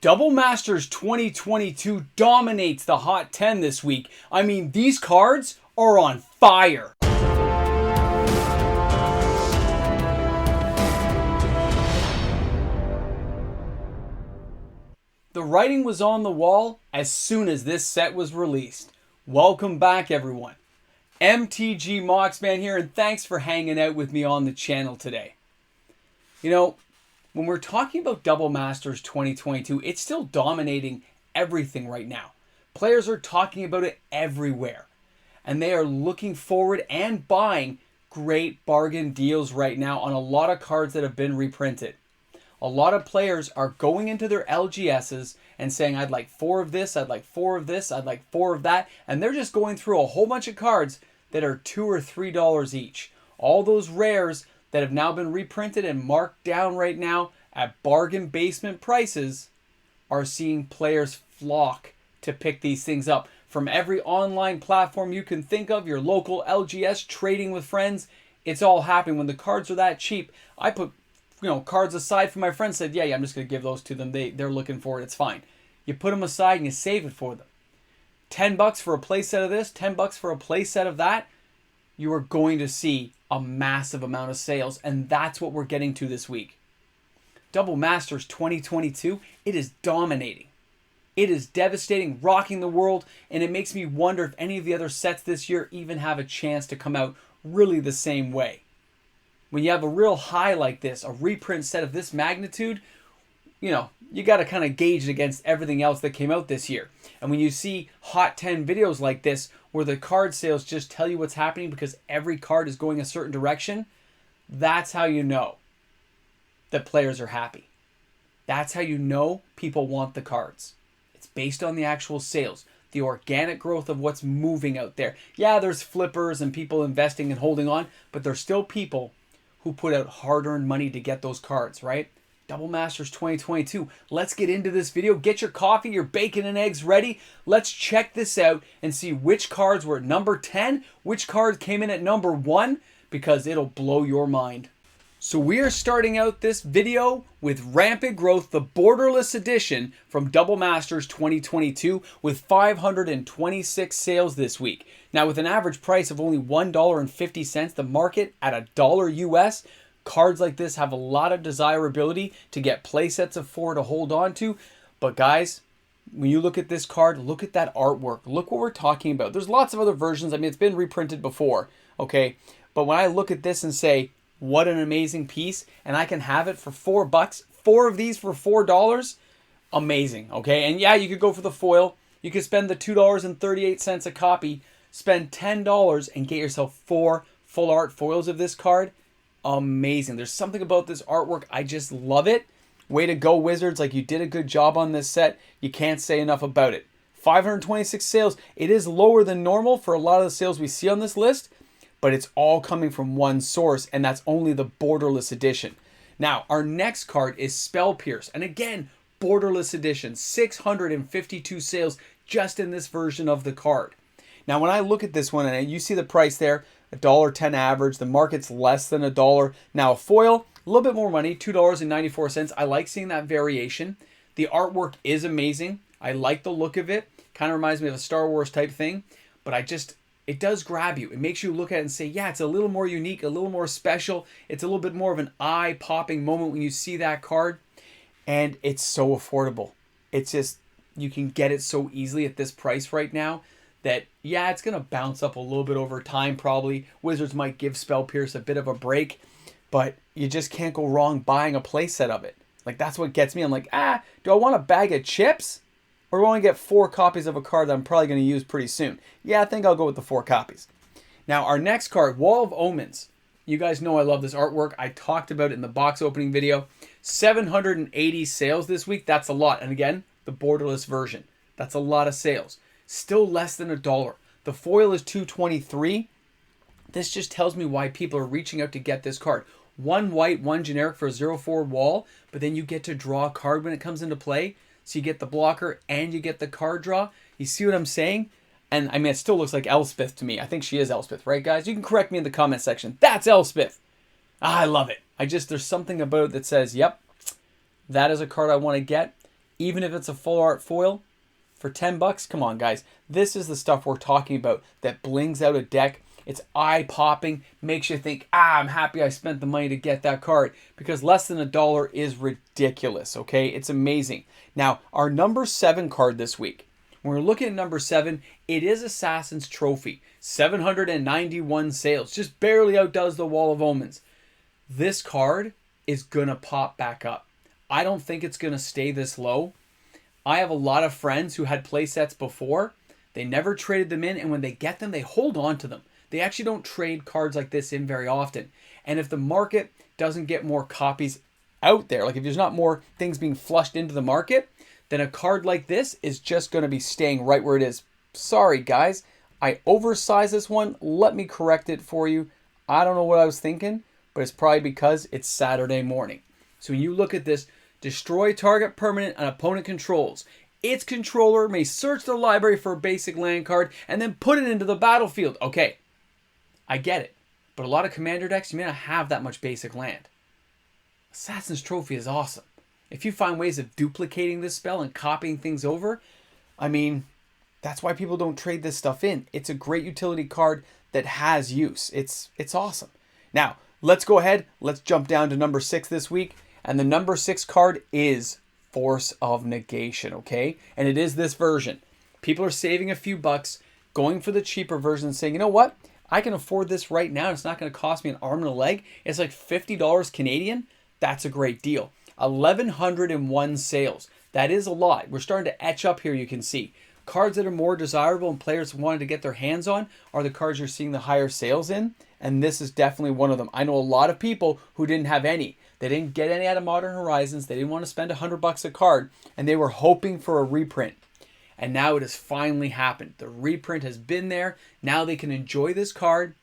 Double Masters 2022 dominates the Hot 10 this week. I mean, these cards are on fire. The writing was on the wall as soon as this set was released. Welcome back, everyone. MTG Moxman here, and thanks for hanging out with me on the channel today. You know, when we're talking about Double Masters 2022, it's still dominating everything right now. Players are talking about it everywhere, and they are looking forward and buying great bargain deals right now on a lot of cards that have been reprinted. A lot of players are going into their LGSs and saying, I'd like 4 of this, I'd like 4 of this, I'd like 4 of that. And they're just going through a whole bunch of cards that are $2 or $3 each. All those rares that have now been reprinted and marked down right now at bargain basement prices are seeing players flock to pick these things up. From every online platform you can think of, your local LGS, trading with friends, it's all happening. When the cards are that cheap, I put cards aside for my friends, said, yeah, I'm just going to give those to them. They're looking for it. It's fine. You put them aside and you save it for them. $10 for a play set of this, $10 for a play set of that. You are going to see a massive amount of sales, and that's what we're getting to this week. Double Masters 2022, it is dominating. It is devastating, rocking the world, and it makes me wonder if any of the other sets this year even have a chance to come out really the same way. When you have a real high like this, a reprint set of this magnitude, you got to kind of gauge it against everything else that came out this year. And when you see Hot 10 videos like this, where the card sales just tell you what's happening because every card is going a certain direction, that's how you know that players are happy. That's how you know people want the cards. It's based on the actual sales, the organic growth of what's moving out there. Yeah, there's flippers and people investing and holding on, but there's still people who put out hard-earned money to get those cards, right? Double Masters 2022. Let's get into this video. Get your coffee, your bacon and eggs ready. Let's check this out and see which cards were at number 10, which cards came in at number 1, because it'll blow your mind. So we are starting out this video with Rampant Growth, the Borderless Edition from Double Masters 2022 with 526 sales this week. Now with an average price of only $1.50, the market at $1 US, cards like this have a lot of desirability to get play sets of 4 to hold on to. But guys, when you look at this card, look at that artwork. Look what we're talking about. There's lots of other versions. I mean, it's been reprinted before, okay? But when I look at this and say, what an amazing piece, and I can have it for $4, 4 of these for $4, amazing, okay? And yeah, you could go for the foil. You could spend the $2.38 a copy, spend $10 and get yourself 4 full art foils of this card. Amazing. There's something about this artwork. I just love it. Way to go, Wizards. Like, you did a good job on this set. You can't say enough about it. 526 sales. It is lower than normal for a lot of the sales we see on this list, but it's all coming from one source, and that's only the Borderless Edition. Now, our next card is Spell Pierce, and again, Borderless Edition. 652 sales just in this version of the card. Now, when I look at this one, and you see the price there, $1.10 average. The market's less than $1. Now, a foil, a little bit more money, $2.94. I like seeing that variation. The artwork is amazing. I like the look of it. Kind of reminds me of a Star Wars type thing, but it does grab you. It makes you look at it and say, yeah, it's a little more unique, a little more special. It's a little bit more of an eye-popping moment when you see that card, and it's so affordable. It's just, you can get it so easily at this price right now that, yeah, it's going to bounce up a little bit over time probably. Wizards might give Spell Pierce a bit of a break, but you just can't go wrong buying a playset of it. Like, that's what gets me. I'm like, do I want a bag of chips? Or do I want to get 4 copies of a card that I'm probably going to use pretty soon? Yeah, I think I'll go with the 4 copies. Now, our next card, Wall of Omens. You guys know I love this artwork. I talked about it in the box opening video. 780 sales this week. That's a lot. And again, the borderless version. That's a lot of sales. Still less than $1. The foil is $2.23. This just tells me why people are reaching out to get this card. 1 white, 1 generic for a 0/4 wall, but then you get to draw a card when it comes into play. So you get the blocker and you get the card draw. You see what I'm saying? And I mean, it still looks like Elspeth to me. I think she is Elspeth, right, guys? You can correct me in the comment section. That's Elspeth. I love it. There's something about it that says, yep, that is a card I want to get. Even if it's a full art foil for 10 bucks, come on guys. This is the stuff we're talking about that blings out a deck. It's eye-popping, makes you think, I'm happy I spent the money to get that card, because less than $1 is ridiculous, okay? It's amazing. Now, our number 7 card this week, when we're looking at number 7, it is Assassin's Trophy. 791 sales, just barely outdoes the Wall of Omens. This card is going to pop back up. I don't think it's going to stay this low. I have a lot of friends who had play sets before. They never traded them in, and when they get them, they hold on to them. They actually don't trade cards like this in very often. And if the market doesn't get more copies out there, like if there's not more things being flushed into the market, then a card like this is just going to be staying right where it is. Sorry, guys. I oversized this one. Let me correct it for you. I don't know what I was thinking, but it's probably because it's Saturday morning. So when you look at this, destroy target permanent an opponent controls. Its controller may search the library for a basic land card and then put it into the battlefield. Okay, I get it. But a lot of commander decks, you may not have that much basic land. Assassin's Trophy is awesome. If you find ways of duplicating this spell and copying things over, I mean, that's why people don't trade this stuff in. It's a great utility card that has use. It's awesome. Now, let's go ahead. Let's jump down to number 6 this week. And the number 6 card is Force of Negation, okay? And it is this version. People are saving a few bucks, going for the cheaper version and saying, you know what? I can afford this right now. It's not going to cost me an arm and a leg. It's like $50 Canadian. That's a great deal. 1,101 sales. That is a lot. We're starting to etch up here, you can see. Cards that are more desirable and players wanting to get their hands on are the cards you're seeing the higher sales in. And this is definitely one of them. I know a lot of people who didn't have any. They didn't get any out of Modern Horizons. They didn't want to spend $100 a card. And they were hoping for a reprint. And now it has finally happened. The reprint has been there. Now they can enjoy this card.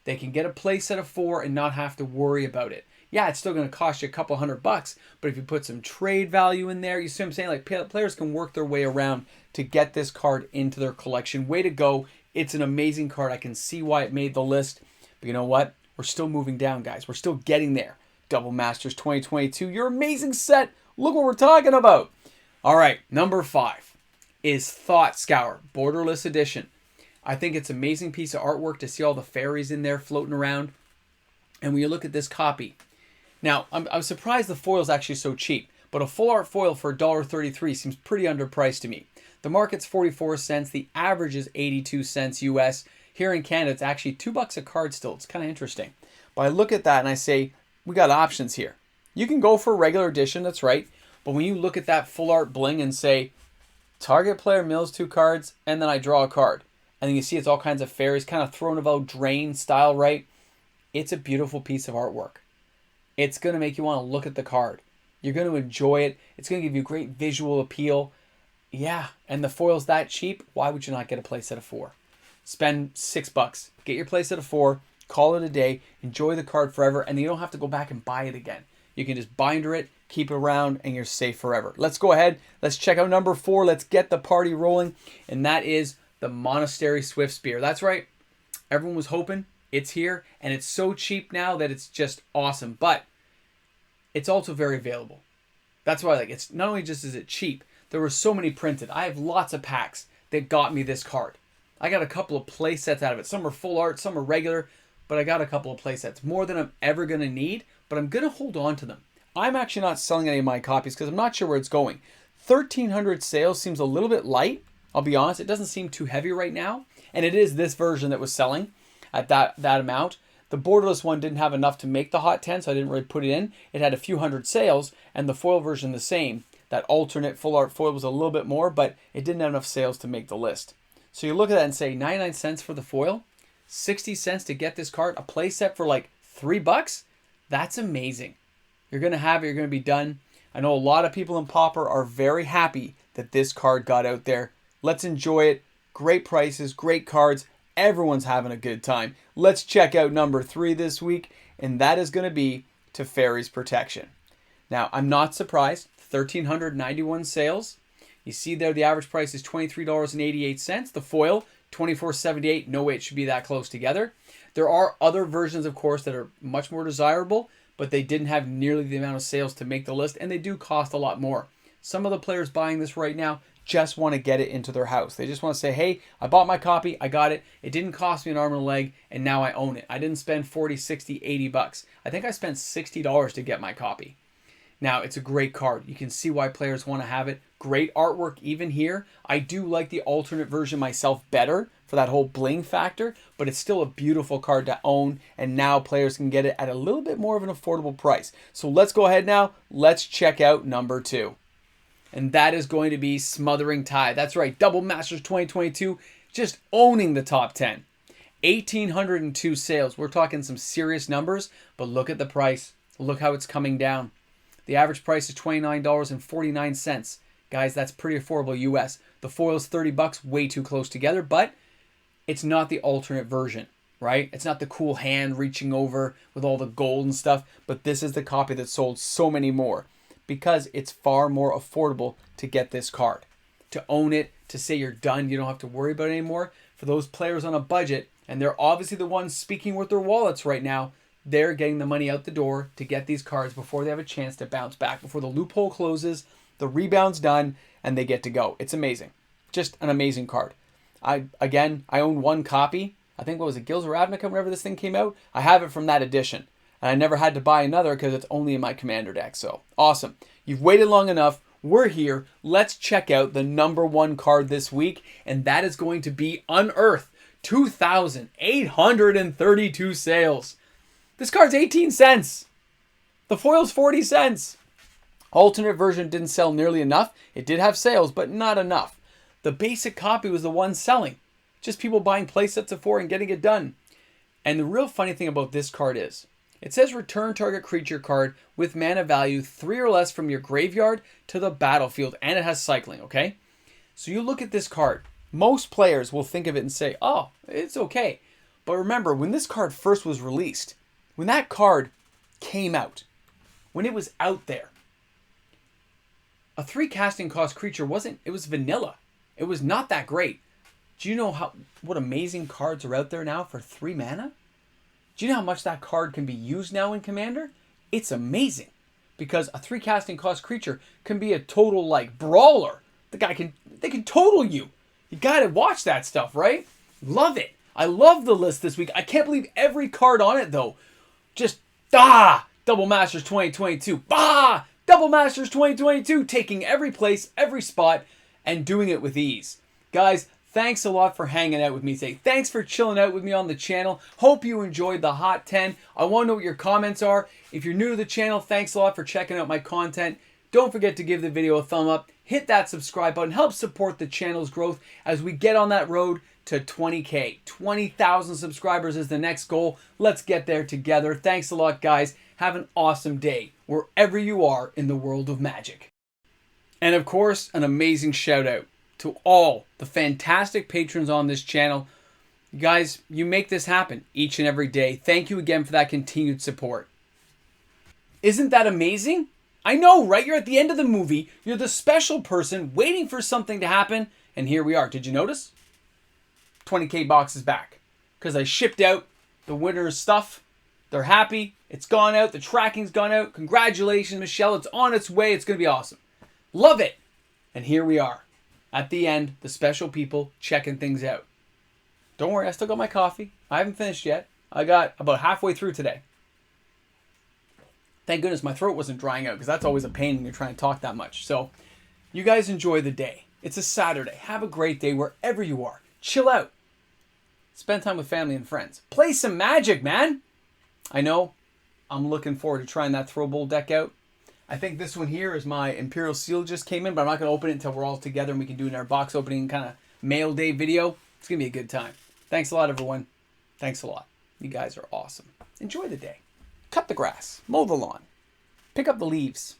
They can get a play set of 4 and not have to worry about it. Yeah, it's still going to cost you a couple $100, but if you put some trade value in there, you see what I'm saying? Like, players can work their way around to get this card into their collection. Way to go. It's an amazing card. I can see why it made the list. But you know what? We're still moving down, guys. We're still getting there. Double Masters 2022. Your amazing set. Look what we're talking about. All right, number 5 is Thought Scour, Borderless Edition. I think it's an amazing piece of artwork to see all the fairies in there floating around. And when you look at this copy, now I'm surprised the foil is actually so cheap, but a full art foil for $1.33 seems pretty underpriced to me. The market's 44 cents. The average is 82 cents US. Here in Canada, it's actually $2 a card still. It's kind of interesting. But I look at that and I say, we got options here. You can go for a regular edition, that's right. But when you look at that full art bling and say, target player mills 2 cards, and then I draw a card. And then you see it's all kinds of fairies, kind of thrown about drain style, right? It's a beautiful piece of artwork. It's going to make you want to look at the card. You're going to enjoy it. It's going to give you great visual appeal. Yeah, and the foil's that cheap. Why would you not get a playset of 4? Spend $6. Get your playset of 4. Call it a day. Enjoy the card forever. And you don't have to go back and buy it again. You can just binder it, keep it around, and you're safe forever. Let's go ahead. Let's check out number 4. Let's get the party rolling. And that is the Monastery Swift Spear. That's right. Everyone was hoping. It's here. And it's so cheap now that it's just awesome. But it's also very available. That's why I like it. It's not only just is it cheap, there were so many printed. I have lots of packs that got me this card. I got a couple of play sets out of it. Some are full art, some are regular, but I got a couple of play sets. More than I'm ever going to need, but I'm going to hold on to them. I'm actually not selling any of my copies because I'm not sure where it's going. 1,300 sales seems a little bit light. I'll be honest, it doesn't seem too heavy right now. And it is this version that was selling at that amount. The borderless one didn't have enough to make the Hot 10, so I didn't really put it in. It had a few hundred sales, and the foil version the same. That alternate full art foil was a little bit more, but it didn't have enough sales to make the list. So you look at that and say, 99 cents for the foil, 60 cents to get this card, a play set for like $3? That's amazing. You're going to have it, you're going to be done. I know a lot of people in Pauper are very happy that this card got out there. Let's enjoy it. Great prices, great cards. Everyone's having a good time. Let's check out number 3 this week, and that is going to be to Fairies Protection. Now, I'm not surprised. 1,391 sales. You see there the average price is $23.88. The foil, $24.78. No way it should be that close together. There are other versions, of course, that are much more desirable, but they didn't have nearly the amount of sales to make the list, and they do cost a lot more. Some of the players buying this right now just want to get it into their house. They just want to say, hey, I bought my copy, I got it, it didn't cost me an arm and a leg, and now I own it. I didn't spend 40, 60, 80 bucks. I think I spent $60 to get my copy. Now, it's a great card. You can see why players want to have it. Great artwork even here. I do like the alternate version myself better for that whole bling factor, but it's still a beautiful card to own, and now players can get it at a little bit more of an affordable price. So let's go ahead now. Let's check out number 2. And that is going to be Smothering Tie. That's right, Double Masters 2022, just owning the top 10. 1,802 sales. We're talking some serious numbers, but look at the price. Look how it's coming down. The average price is $29.49. Guys, that's pretty affordable US. The foil's 30 bucks, way too close together, but it's not the alternate version, right? It's not the cool hand reaching over with all the gold and stuff, but this is the copy that sold so many more because it's far more affordable to get this card. To own it, to say you're done, you don't have to worry about it anymore. For those players on a budget, and they're obviously the ones speaking with their wallets right now, they're getting the money out the door to get these cards before they have a chance to bounce back, before the loophole closes, the rebound's done, and they get to go. It's amazing. Just an amazing card. I own one copy. I think, what was it, Guilds of Ravnica, whenever this thing came out? I have it from that edition. And I never had to buy another because it's only in my Commander deck. So, awesome. You've waited long enough. We're here. Let's check out the number 1 card this week, and that is going to be Unearthed. 2,832 sales. This card's 18 cents. The foil's 40 cents. Alternate version didn't sell nearly enough. It did have sales, but not enough. The basic copy was the one selling. Just people buying play sets of 4 and getting it done. And the real funny thing about this card is, it says return target creature card with mana value 3 or less from your graveyard to the battlefield, and it has cycling, okay? So you look at this card. Most players will think of it and say, oh, it's okay. But remember, when this card first was released, when that card came out, when it was out there, a 3 casting cost creature it was vanilla. It was not that great. Do you know what amazing cards are out there now for 3 mana? Do you know how much that card can be used now in Commander? It's amazing. Because a 3 casting cost creature can be a total like brawler. They can total you. You gotta watch that stuff, right? Love it. I love the list this week. I can't believe every card on it though. Just Double Masters 2022. Double Masters 2022, taking every place, every spot, and doing it with ease. Guys, thanks a lot for hanging out with me today. Thanks for chilling out with me on the channel. Hope you enjoyed the Hot 10. I want to know what your comments are. If you're new to the channel, thanks a lot for checking out my content. Don't forget to give the video a thumb up. Hit that subscribe button. Help support the channel's growth as we get on that road to 20K. 20,000 subscribers is the next goal. Let's get there together. Thanks a lot, guys. Have an awesome day wherever you are in the world of Magic. And of course, an amazing shout out to all the fantastic patrons on this channel. You guys, you make this happen each and every day. Thank you again for that continued support. Isn't that amazing? I know, right? You're at the end of the movie. You're the special person waiting for something to happen. And here we are. Did you notice? 20K box is back. Because I shipped out the winner's stuff. They're happy. It's gone out. The tracking's gone out. Congratulations, Michelle. It's on its way. It's going to be awesome. Love it. And here we are. At the end, the special people checking things out. Don't worry, I still got my coffee. I haven't finished yet. I got about halfway through today. Thank goodness my throat wasn't drying out because that's always a pain when you're trying to talk that much. So, you guys enjoy the day. It's a Saturday. Have a great day wherever you are. Chill out. Spend time with family and friends. Play some Magic, man. I know. I'm looking forward to trying that Throw Bowl deck out. I think this one here is my Imperial Seal just came in, but I'm not going to open it until we're all together and we can do our box opening kind of mail day video. It's going to be a good time. Thanks a lot, everyone. Thanks a lot. You guys are awesome. Enjoy the day. Cut the grass. Mow the lawn. Pick up the leaves.